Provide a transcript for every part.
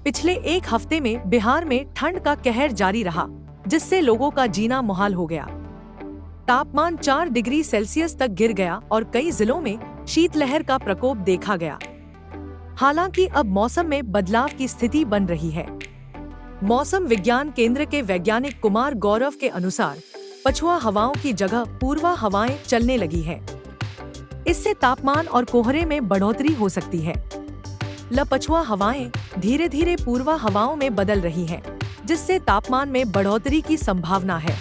पिछले एक हफ्ते में बिहार में ठंड का कहर जारी रहा, जिससे लोगों का जीना मुहाल हो गया। तापमान 4 डिग्री सेल्सियस तक गिर गया और कई जिलों में शीतलहर का प्रकोप देखा गया। हालांकि अब मौसम में बदलाव की स्थिति बन रही है। मौसम विज्ञान केंद्र के वैज्ञानिक कुमार गौरव के अनुसार पछुआ हवाओं की जगह पूर्वा हवाएं चलने लगी है। इससे तापमान और कोहरे में बढ़ोतरी हो सकती है। पछुआ हवाएं धीरे धीरे पूर्वा हवाओं में बदल रही हैं, जिससे तापमान में बढ़ोतरी की संभावना है।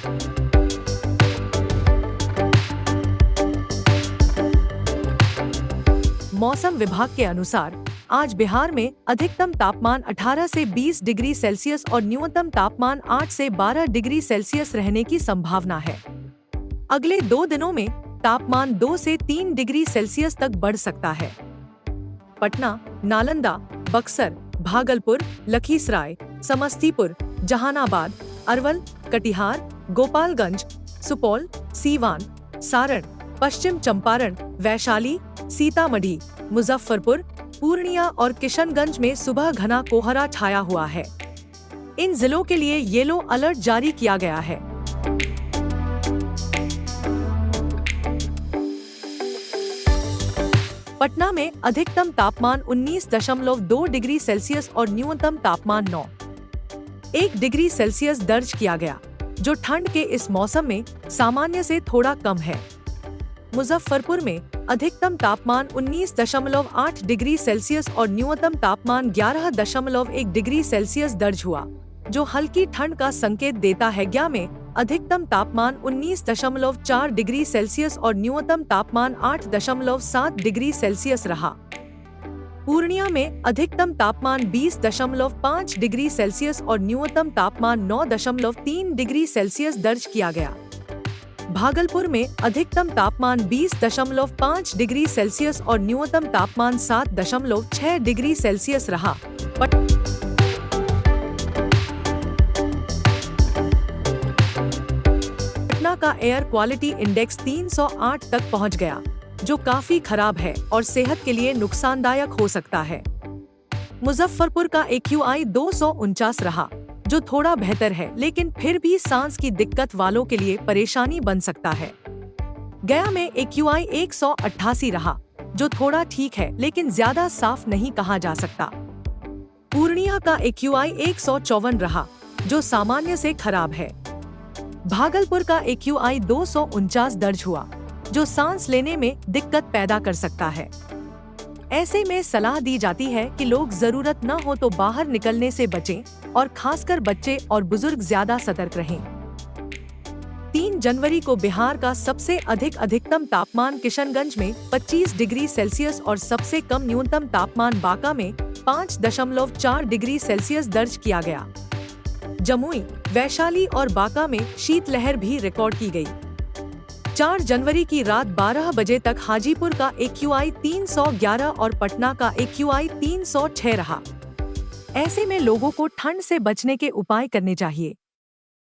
मौसम विभाग के अनुसार आज बिहार में अधिकतम तापमान 18 से 20 डिग्री सेल्सियस और न्यूनतम तापमान 8 से 12 डिग्री सेल्सियस रहने की संभावना है। अगले 2 दिनों में तापमान 2 से 3 डिग्री सेल्सियस तक बढ़ सकता है। पटना, नालंदा, बक्सर, भागलपुर, लखीसराय, समस्तीपुर, जहानाबाद, अरवल, कटिहार, गोपालगंज, सुपौल, सीवान, सारण, पश्चिम चंपारण, वैशाली, सीतामढ़ी, मुजफ्फरपुर, पूर्णिया और किशनगंज में सुबह घना कोहरा छाया हुआ है। इन जिलों के लिए येलो अलर्ट जारी किया गया है। पटना में अधिकतम तापमान 19.2 डिग्री सेल्सियस और न्यूनतम तापमान 9.1 डिग्री सेल्सियस दर्ज किया गया, जो ठंड के इस मौसम में सामान्य से थोड़ा कम है। मुजफ्फरपुर में अधिकतम तापमान 19.8 डिग्री सेल्सियस और न्यूनतम तापमान 11.1 डिग्री सेल्सियस दर्ज हुआ, जो हल्की ठंड का संकेत देता है। गया में अधिकतम तापमान 19.4 डिग्री सेल्सियस और न्यूनतम तापमान 8.7 डिग्री सेल्सियस रहा। पूर्णिया में अधिकतम तापमान 20.5 डिग्री सेल्सियस और न्यूनतम तापमान 9.3 डिग्री सेल्सियस दर्ज किया गया। भागलपुर में अधिकतम तापमान 20.5 डिग्री सेल्सियस और न्यूनतम तापमान 7.6 डिग्री सेल्सियस रहा। पटना का एयर क्वालिटी इंडेक्स 308 तक पहुंच गया, जो काफी खराब है और सेहत के लिए नुकसानदायक हो सकता है। मुजफ्फरपुर का AQI 249 रहा, जो थोड़ा बेहतर है, लेकिन फिर भी सांस की दिक्कत वालों के लिए परेशानी बन सकता है। गया में AQI 188 रहा, जो थोड़ा ठीक है, लेकिन ज्यादा साफ नहीं कहा जा सकता। पूर्णिया का AQI 154 रहा, जो सामान्य से खराब है। भागलपुर का AQI 249 दर्ज हुआ, जो सांस लेने में दिक्कत पैदा कर सकता है। ऐसे में सलाह दी जाती है कि लोग जरूरत न हो तो बाहर निकलने से बचें और खासकर बच्चे और बुजुर्ग ज्यादा सतर्क रहें। 3 जनवरी को बिहार का सबसे अधिक अधिकतम तापमान किशनगंज में 25 डिग्री सेल्सियस और सबसे कम न्यूनतम तापमान बांका में 5.4 डिग्री सेल्सियस दर्ज किया गया। जमुई, वैशाली और बांका में शीतलहर भी रिकॉर्ड की गई। 4 जनवरी की रात 12 बजे तक हाजीपुर का AQI 311 और पटना का AQI 306 रहा। ऐसे में लोगों को ठंड से बचने के उपाय करने चाहिए।